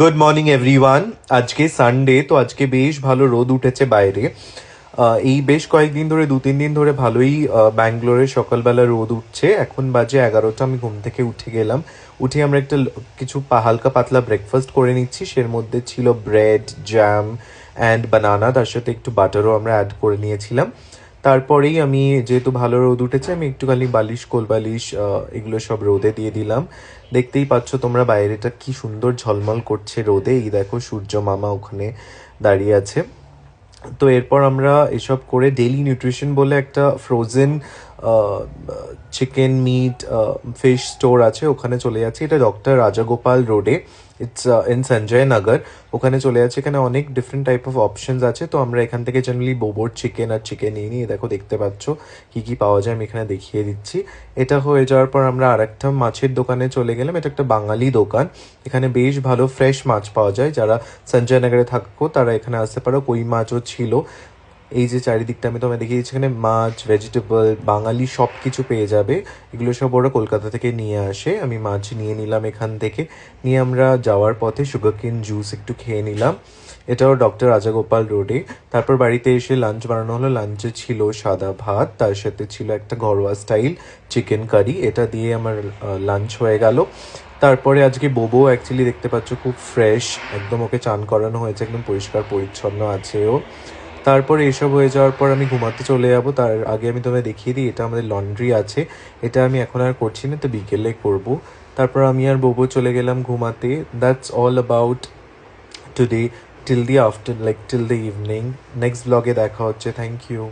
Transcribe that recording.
Good morning everyone. আজকে Sunday, তো আজকে বেশ ভালো রোদ উঠেছে বাইরে। এই বেশ কয়েকদিন ধরে 2-3 দিন ধরে ভালোই ব্যাঙ্গালোরে সকালবেলা রোদ উঠছে। এখন বাজে 11টা, আমি ঘুম থেকে উঠে গেলাম। উঠে আমরা একটা কিছু হালকা পাতলা ব্রেকফাস্ট করে নিচ্ছি। সের মধ্যে ছিল ব্রেড, জ্যাম অ্যান্ড বানানা, তার সাথে একটু বাটারও আমরা অ্যাড করে নিয়েছিলাম। তারপরেই আমি, যেহেতু ভালো রোদ উঠেছে, আমি একটুখানি বালিশ, কোল বালিশ, এগুলো সব রোদে দিয়ে দিলাম। দেখতেই পাচ্ছ তোমরা বাইরেটা কি সুন্দর ঝলমল করছে রোদে। এই দেখো সূর্য মামা ওখানে দাঁড়িয়ে আছে। তো এরপর আমরা এসব করে ডেইলি নিউট্রিশন বলে একটা frozen chicken, meat, fish store আছে, ওখানে চলে যাচ্ছি। এটা ডক্টর রাজাগোপাল রোডে, ইটস ইন সঞ্জয় নগর। ওখানে চলে যাচ্ছে। এখানে অনেক ডিফারেন্ট টাইপ অফ অপশনস আছে। তো আমরা এখান থেকে জেনারেলি বোবোর চিকেন আর চিকেন নিয়ে নিই। দেখো, দেখতে পাচ্ছ কি কি পাওয়া যায়, আমি এখানে দেখিয়ে দিচ্ছি। এটা হয়ে যাওয়ার পর আমরা আরেকটা মাছের দোকানে চলে গেলাম। এটা একটা বাঙালি দোকান, এখানে বেশ ভালো ফ্রেশ মাছ পাওয়া যায়। যারা সঞ্জয় নগরে থাকো তারা এখানে আসতে পারো। কই মাছও ছিল। এই যে চারিদিকটা আমি তোমায় দেখিয়ে দিচ্ছি, এখানে মাছ, ভেজিটেবল, বাঙালি সব কিছু পেয়ে যাবে। এগুলো সব ওরা কলকাতা থেকে নিয়ে আসে। আমি মাছ নিয়ে নিলাম এখান থেকে। নিয়ে আমরা যাওয়ার পথে সুগারকেন জুস একটু খেয়ে নিলাম। এটাও ডক্টর রাজাগোপাল রোডে। তারপর বাড়িতে এসে লাঞ্চ বানানো হলো। লাঞ্চে ছিল সাদা ভাত, তার সাথে ছিল একটা ঘরোয়া স্টাইল চিকেন কারি। এটা দিয়ে আমার লাঞ্চ হয়ে গেল। তারপরে আজকে বোবো অ্যাকচুয়ালি দেখতে পাচ্ছ খুব ফ্রেশ, একদম ওকে চান করানো হয়েছে, একদম পরিষ্কার পরিচ্ছন্ন আছে ও। তারপরে এসব হয়ে যাওয়ার পর আমি ঘুমাতে চলে যাব। তার আগে আমি তোমায় দেখিয়ে দিই, এটা আমাদের লন্ড্রি আছে। এটা আমি এখন আর করছি না, তো বিকেলে করব। তারপর আমি আর বোবো চলে গেলাম ঘুমাতে। That's all about today, till the after, like till the evening. Next ব্লগে দেখা হচ্ছে। Thank you.